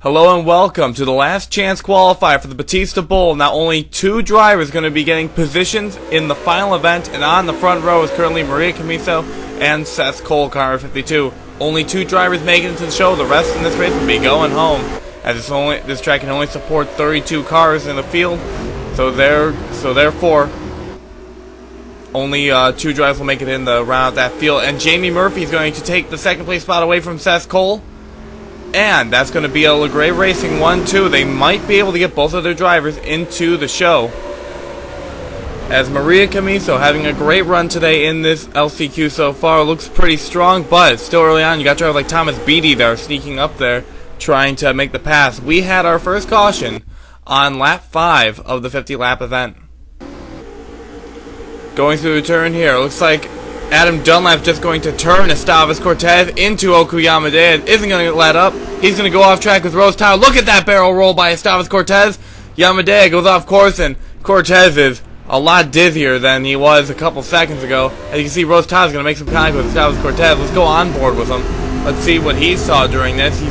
Hello and welcome to the Last Chance Qualifier for the Battista Bowl. Now only two drivers going to be getting positions in the final event, and on the front row is currently Maria Camiso and Seth Cole, car 52. Only two drivers making it to the show. The rest in this race will be going home, as this track can only support 32 cars in the field. So therefore, only two drivers will make it in the round of that field. And Jamie Murphy is going to take the second place spot away from Seth Cole. And that's going to be a LeGray Racing 1-2. They might be able to get both of their drivers into the show, as Maria Camiso having a great run today in this LCQ so far. Looks pretty strong, but it's still early on. You got drivers like Thomas Beatty that are sneaking up there trying to make the pass. We had our first caution on lap 5 of the 50-lap event. Going through the turn here, looks like Adam Dunlap's just going to turn Esteves Cortez into Okuyama Dead. Isn't going to let up. He's going to go off track with Rose Tyler. Look at that barrel roll by Esteves Cortez. Yamadea goes off course, and Cortez is a lot dizzier than he was a couple seconds ago. As you can see, Rose Tyler's going to make some contact with Esteves Cortez. Let's go on board with him. Let's see what he saw during this. He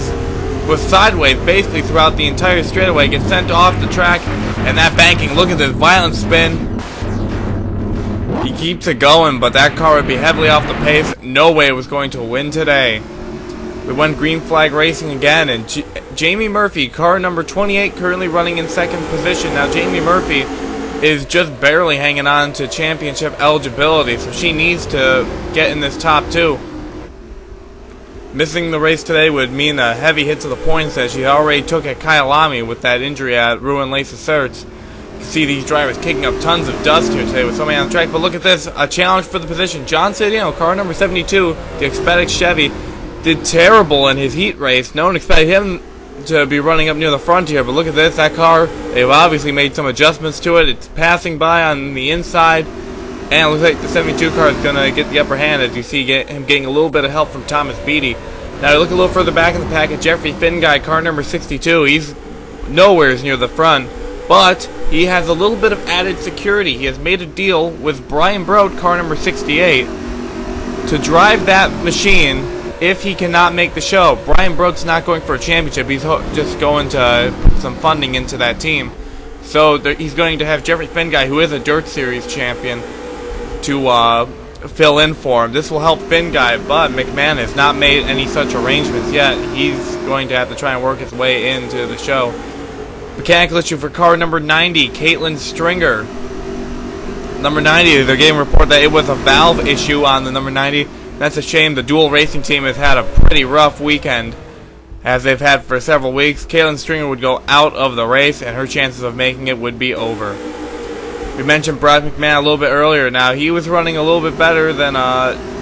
was sideways basically throughout the entire straightaway. Gets sent off the track, and that banking. Look at this violent spin. He keeps it going, but that car would be heavily off the pace. No way it was going to win today. We went green flag racing again, and Jamie Murphy, car number 28, currently running in second position. Now Jamie Murphy is just barely hanging on to championship eligibility, so she needs to get in this top two. Missing the race today would mean a heavy hit to the points that she already took at Kyalami with that injury at Ruin Les Asserts. See these drivers kicking up tons of dust here today with so many on the track. But look at this, a challenge for the position. John Cedino, car number 72, the Expedic Chevy, did terrible in his heat race. No one expected him to be running up near the front here, but look at this, that car, they've obviously made some adjustments to it. It's passing by on the inside, and it looks like the 72 car is going to get the upper hand, as you see him getting a little bit of help from Thomas Beatty. Now look a little further back in the pack at Jeffrey Finguy, car number 62. He's nowhere near the front, but he has a little bit of added security. He has made a deal with Brian Broad, car number 68, to drive that machine if he cannot make the show. Brian Broad's not going for a championship. He's just going to put some funding into that team. So he's going to have Jeffrey Finguy, who is a Dirt Series champion, to fill in for him. This will help Finguy, but McMahon has not made any such arrangements yet. He's going to have to try and work his way into the show. Mechanical issue for car number 90, Caitlin Stringer. Number 90, they're getting a report that it was a valve issue on the number 90. That's a shame. The dual racing team has had a pretty rough weekend, as they've had for several weeks. Caitlin Stringer would go out of the race, and her chances of making it would be over. We mentioned Brad McMahon a little bit earlier. Now, he was running a little bit better than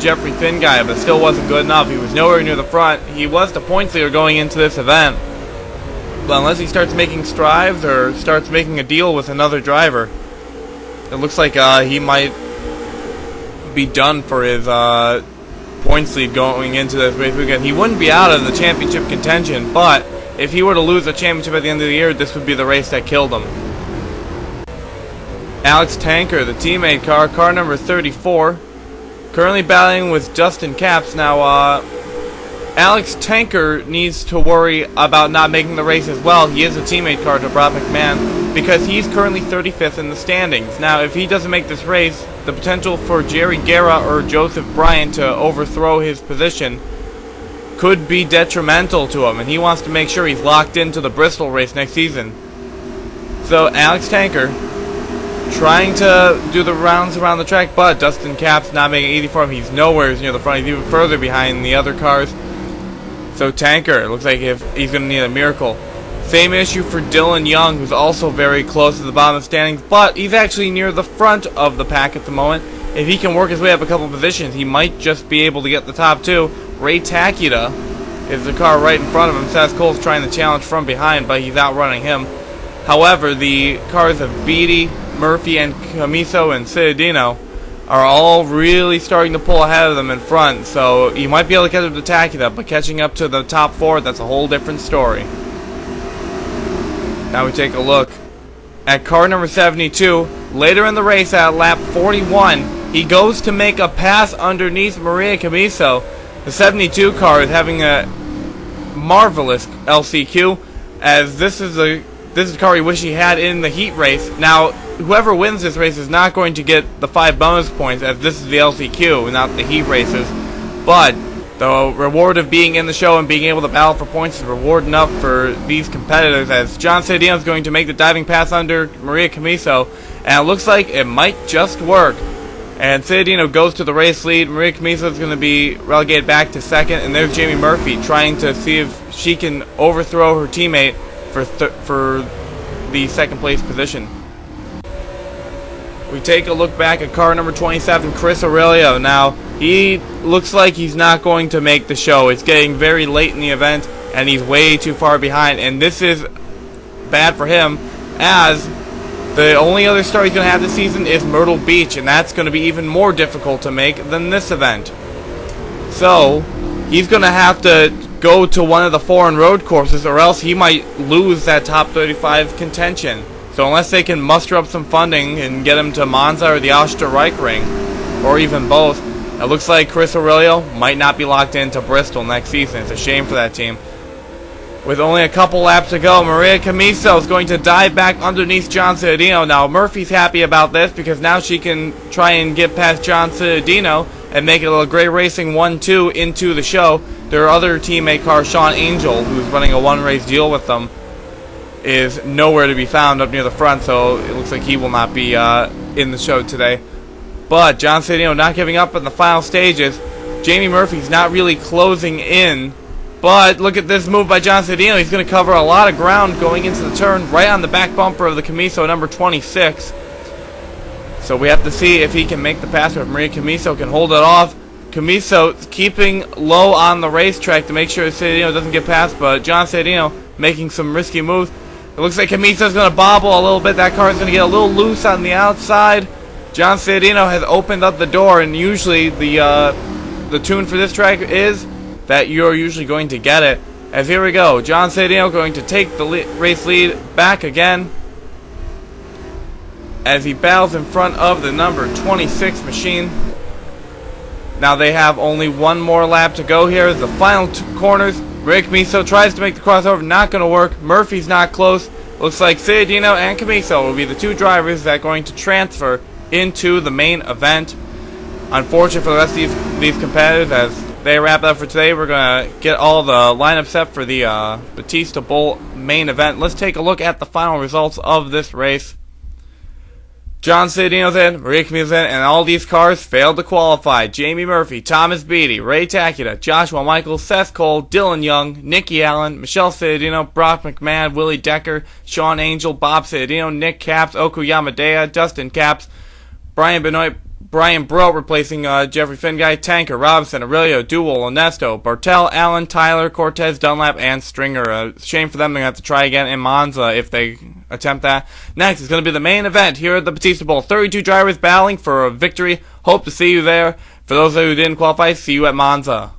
Jeffrey Finguy, but still wasn't good enough. He was nowhere near the front. He was the points leader going into this event. But unless he starts making strides or starts making a deal with another driver, it looks like he might be done for his points lead going into this race weekend. He wouldn't be out of the championship contention, but if he were to lose the championship at the end of the year, this would be the race that killed him. Alex Tanker, the teammate car number 34, currently battling with Justin Capps. Now, Alex Tanker needs to worry about not making the race as well. He is a teammate car to Brad McMahon, because he's currently 35th in the standings. Now, if he doesn't make this race, the potential for Jerry Guerra or Joseph Bryant to overthrow his position could be detrimental to him, and he wants to make sure he's locked into the Bristol race next season. So, Alex Tanker trying to do the rounds around the track, but Dustin Capps not making it easy for him. He's nowhere near the front. He's even further behind the other cars. So Tanker, it looks like if he's going to need a miracle. Same issue for Dylan Young, who's also very close to the bottom of the standings, but he's actually near the front of the pack at the moment. If he can work his way up a couple positions, he might just be able to get the top two. Ray Takeda is the car right in front of him. Seth Cole's trying to challenge from behind, but he's outrunning him. However, the cars of Beatty, Murphy, and Camiso and Citadino are all really starting to pull ahead of them in front, so you might be able to catch up to Takeda, but catching up to the top four, that's a whole different story. Now we take a look at car number 72. Later in the race at lap 41, he goes to make a pass underneath Maria Camiso. The 72 car is having a marvelous LCQ, as this is the car we wish he had in the heat race. Now, whoever wins this race is not going to get the 5 bonus points, as this is the LCQ, not the heat races. But the reward of being in the show and being able to battle for points is reward enough for these competitors, as John Ciadino is going to make the diving pass under Maria Camiso, and it looks like it might just work. And Ciadino goes to the race lead. Maria Camiso is going to be relegated back to second, and there's Jamie Murphy trying to see if she can overthrow her teammate for the second place position. We take a look back at car number 27, Chris Aurelio. Now, he looks like he's not going to make the show. It's getting very late in the event, and he's way too far behind. And this is bad for him, as the only other start he's going to have this season is Myrtle Beach, and that's going to be even more difficult to make than this event. So, he's going to have to go to one of the foreign road courses, or else he might lose that top 35 contention. So unless they can muster up some funding and get him to Monza or the Österreichring, or even both, it looks like Chris Aurelio might not be locked into Bristol next season. It's a shame for that team. With only a couple laps to go, Maria Camiso is going to dive back underneath John Ciadino. Now, Murphy's happy about this because now she can try and get past John Ciadino and make it a Gray Racing 1-2 into the show. Their other teammate car, Sean Angel, who's running a one-race deal with them, is nowhere to be found up near the front, so it looks like he will not be in the show today. But John Ciadino not giving up in the final stages. Jamie Murphy's not really closing in, but look at this move by John Ciadino. He's going to cover a lot of ground going into the turn, right on the back bumper of the Camiso number 26. So we have to see if he can make the pass, or if Maria Camiso can hold it off. Camiso keeping low on the racetrack to make sure Ciadino doesn't get past, but John Ciadino making some risky moves. It looks like Camiso's going to bobble a little bit. That car is going to get a little loose on the outside. John Ciadino has opened up the door, and usually the tune for this track is that you're usually going to get it. As here we go, John Ciadino going to take the race lead back again as he battles in front of the number 26 machine. Now they have only one more lap to go here. The final 2 corners. Maria Camiso tries to make the crossover, not going to work. Murphy's not close. Looks like Ciadino and Camiso will be the 2 drivers that are going to transfer into the main event. Unfortunate for the rest of these competitors, as they wrap up for today. We're going to get all the lineup set for the Battista Bowl main event. Let's take a look at the final results of this race. John Ciadino's in, Maria Camiso's in, and all these cars failed to qualify. Jamie Murphy, Thomas Beatty, Ray Takita, Joshua Michaels, Seth Cole, Dylan Young, Nikki Allen, Michelle Ciadino, Brock McMahon, Willie Decker, Sean Angel, Bob Ciadino, Nick Capps, Oku Yamadea, Dustin Capps, Brian Benoit, Brian Bro replacing Jeffrey Finguy, Tanker, Robinson, Aurelio, Duel, Ernesto, Bartel, Allen, Tyler, Cortez, Dunlap, and Stringer. Shame for them. They're going to have to try again in Monza if they attempt that. Next is going to be the main event here at the Battista Bowl. 32 drivers battling for a victory. Hope to see you there. For those of you who didn't qualify, see you at Monza.